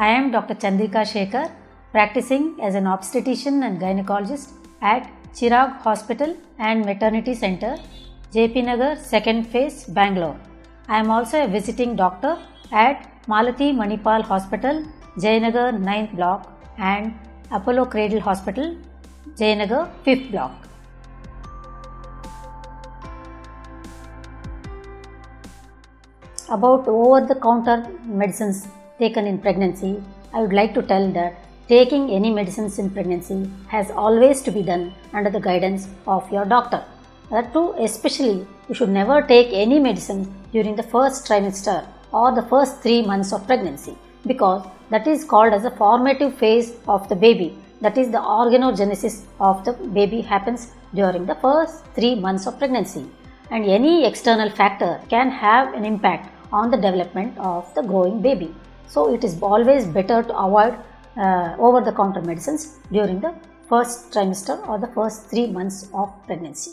I am Dr. Chandrika Shekhar, practicing as an obstetrician and gynecologist at Chirag Hospital and Maternity Center, JP Nagar, 2nd Phase, Bangalore. I am also a visiting doctor at Malathi Manipal Hospital, Jayanagar, 9th Block and Apollo Cradle Hospital, Jayanagar, 5th Block. About over-the-counter medicines taken in pregnancy, I would like to tell that taking any medicines in pregnancy has always to be done under the guidance of your doctor. That too, especially, you should never take any medicine during the first trimester or the first 3 months of pregnancy, because that is called as a formative phase of the baby. That is, the organogenesis of the baby happens during the first 3 months of pregnancy, and any external factor can have an impact on the development of the growing baby. So it is always better to avoid over-the-counter medicines during the first trimester or the first 3 months of pregnancy.